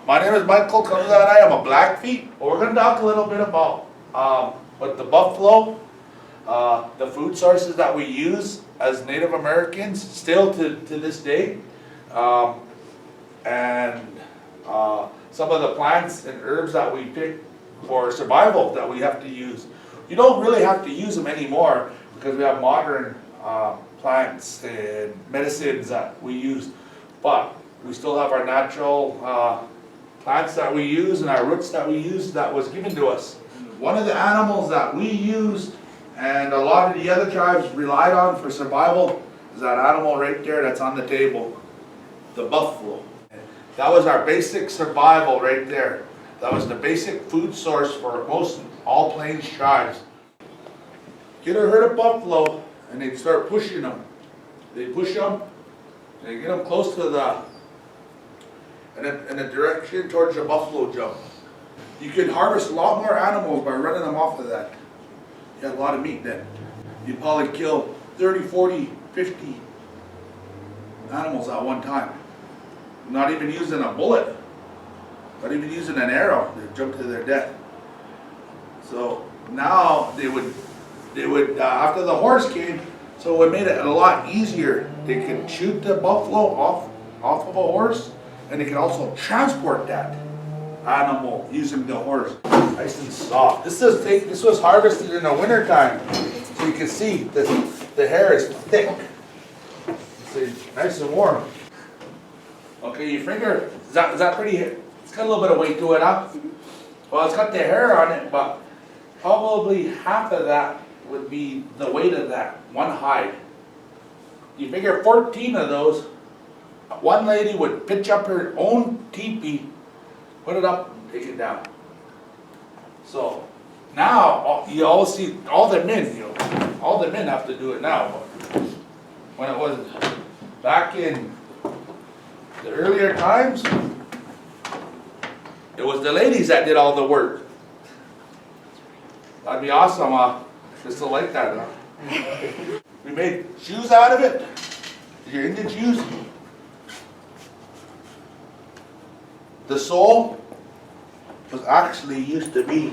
My name is Michael Kamuzan. I am a Blackfeet. We're going to talk a little bit about with the buffalo, the food sources that we use as Native Americans still to this day, and some of the plants and herbs that we pick for survival that we have to use. You don't really have to use them anymore because we have modern plants and medicines that we use, but we still have our natural plants that we use and our roots that we use that was given to us. One of the animals that we used and a lot of the other tribes relied on for survival is that animal right there that's on the table, the buffalo. That was our basic survival right there. That was the basic food source for most all Plains tribes. Get a herd of buffalo and they'd start pushing them. They push them, they get them close to the in the direction towards the buffalo jump. You can harvest a lot more animals by running them off of that. You had a lot of meat then. You'd probably kill 30, 40, 50 animals at one time. Not even using a bullet, not even using an arrow, they'd jump to their death. So now they would after the horse came, so it made it a lot easier. They could shoot the buffalo off of a horse, and they can also transport that animal using the horse. Nice and soft. This was harvested in the winter time, so you can see the hair is thick. See, nice and warm. Okay, your finger is that pretty? It's got a little bit of weight to it, huh? Well, it's got the hair on it, but probably half of that would be the weight of that one hide. You figure 14 of those. One lady would pitch up her own teepee, put it up, and take it down. So now you always see all the men, all the men have to do it now. But when it was back in the earlier times, it was the ladies that did all the work. That'd be awesome, just to like that, huh? We made shoes out of it. Your Indian shoes. The sole was actually used to be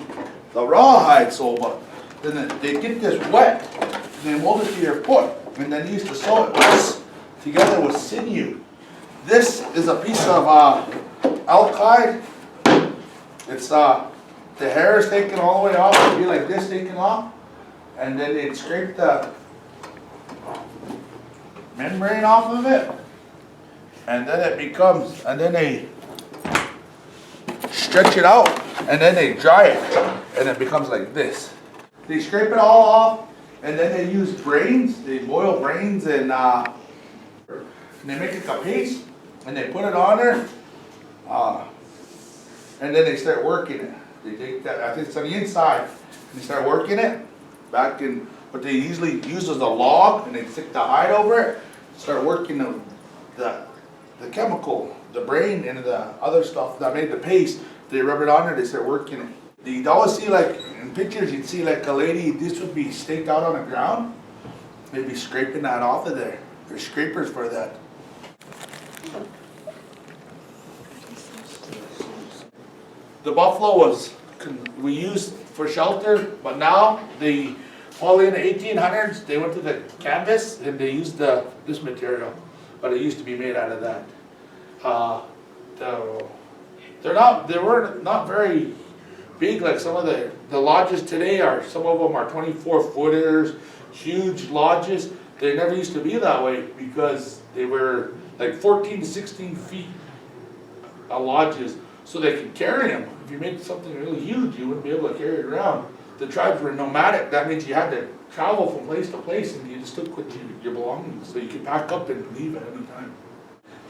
the rawhide sole, but then they get this wet, and they mold it to your foot, and then used to sew it together with sinew. This is a piece of elk hide. It's the hair is taken all the way off. It'd be like this taken off, and then they'd scrape the membrane off of it, and then it becomes, and then they stretch it out, and then they dry it, and it becomes like this. They scrape it all off, and then they use brains. They boil brains, and they make it a paste, and they put it on there, and then they start working it. They take that, I think it's on the inside, and they start working it back in what they usually use as a log, and they stick the hide over it, start working the chemical, the brain, and the other stuff that made the paste. They rub it on there, they start working it. You'd always see, like in pictures, you'd see like a lady, this would be staked out on the ground. They'd be scraping that off of there. There's scrapers for that. The buffalo we used for shelter, but now probably in the 1800s, they went to the canvas and they used this material, but it used to be made out of that. They were not very big like some of the lodges today are. Some of them are 24-footers, huge lodges. They never used to be that way because they were like 14 to 16 feet lodges, so they could carry them. If you made something really huge, you wouldn't be able to carry it around. The tribes were nomadic. That means you had to travel from place to place, and you just took with your belongings, so you could pack up and leave at any time.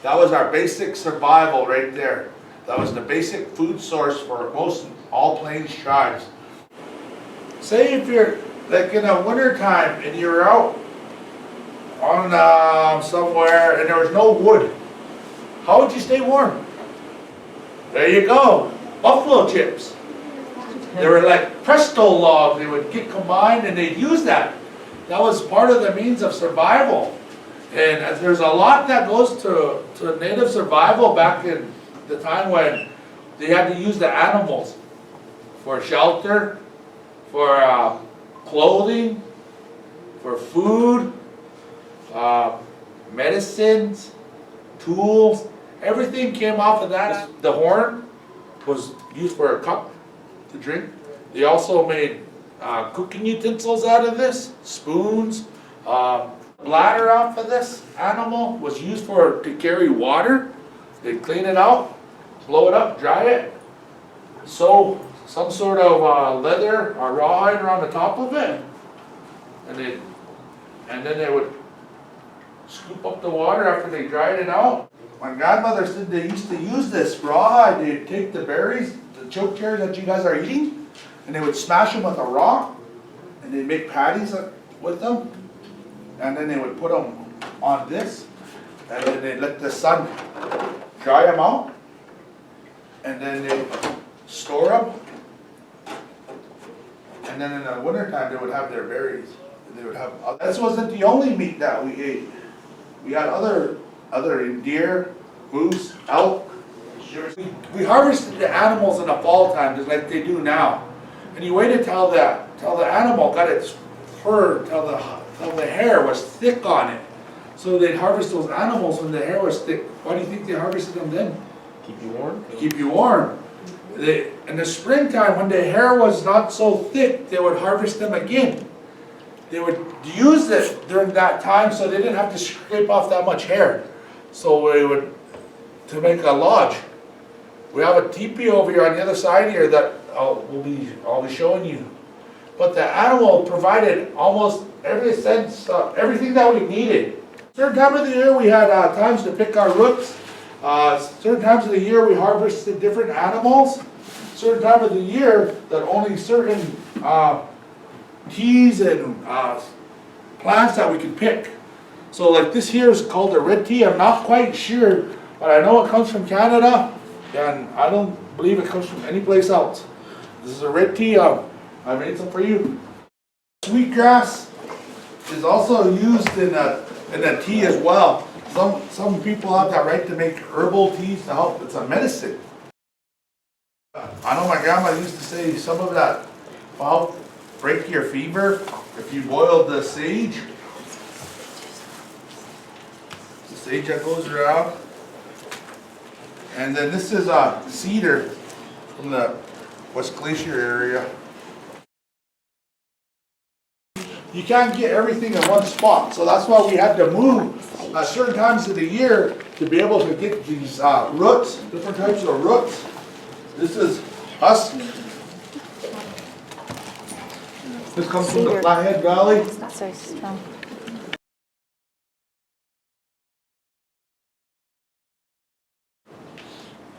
That was our basic survival right there. That was the basic food source for most all Plains tribes. Say if you're like in the winter time and you're out on somewhere and there was no wood, how would you stay warm? There you go, buffalo chips. They were like Presto logs. They would get combined and they'd use that. That was part of the means of survival. And there's a lot that goes to native survival back in the time when they had to use the animals for shelter, for clothing, for food, medicines, tools, everything came off of that. The horn was used for a cup to drink. They also made cooking utensils out of this, spoons. Bladder off of this animal was used to carry water. They'd clean it out, blow it up, dry it, sew some sort of leather or rawhide around the top of it, and then they would scoop up the water after they dried it out. My grandmother said they used to use this rawhide. They'd take the berries, the choke cherries that you guys are eating, and they would smash them with a rock, and they'd make patties with them, and then they would put them on this, and then they'd let the sun dry them out, and then they'd store them, and then in the wintertime they would have their berries. They would have. This wasn't the only meat that we ate. We had other deer, moose, elk. We harvested the animals in the fall time just like they do now. And you waited till the animal got its fur, till the hair was thick on it. So they'd harvest those animals when the hair was thick. Why do you think they harvested them then? Keep you warm? Keep you warm. In the springtime, when the hair was not so thick, they would harvest them again. They would use it during that time so they didn't have to scrape off that much hair. So to make a lodge. We have a teepee over here on the other side here that I'll be showing you. But the animal provided almost everything that we needed. Certain time of the year we had times to pick our roots. Certain times of the year we harvested different animals. Certain time of the year that only certain teas and plants that we could pick. So like this here is called a red tea. I'm not quite sure, but I know it comes from Canada, and I don't believe it comes from any place else. This is a red tea. I made some for you. Sweetgrass is also used in a tea as well. Some people have that right to make herbal teas to help. It's a medicine. I know my grandma used to say some of that will help break your fever if you boiled the sage. The sage that goes around. And then this is a cedar from the West Glacier area. You can't get everything in one spot, so that's why we had to move at certain times of the year to be able to get these roots, different types of roots. This is husk. This comes from the Flathead Valley. It's not so strong.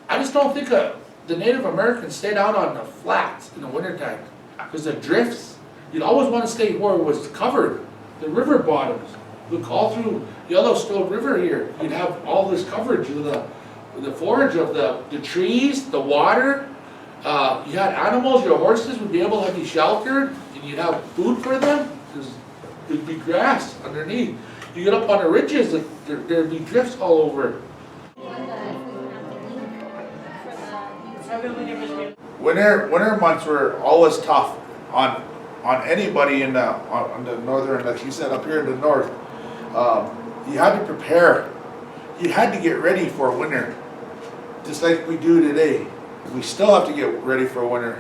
I just don't think the Native Americans stayed out on the flats in the wintertime because the drifts, you'd always want to stay where it was covered, the river bottoms. Look all through Yellowstone River here, you'd have all this coverage of the forage of the trees, the water. You had animals, your horses would be able to be sheltered, and you'd have food for them because there'd be grass underneath. You get up on the ridges, there'd be drifts all over. Winter months were always tough on anybody on the northern, like you said, up here in the north. You had to prepare. You had to get ready for winter, just like we do today. We still have to get ready for winter.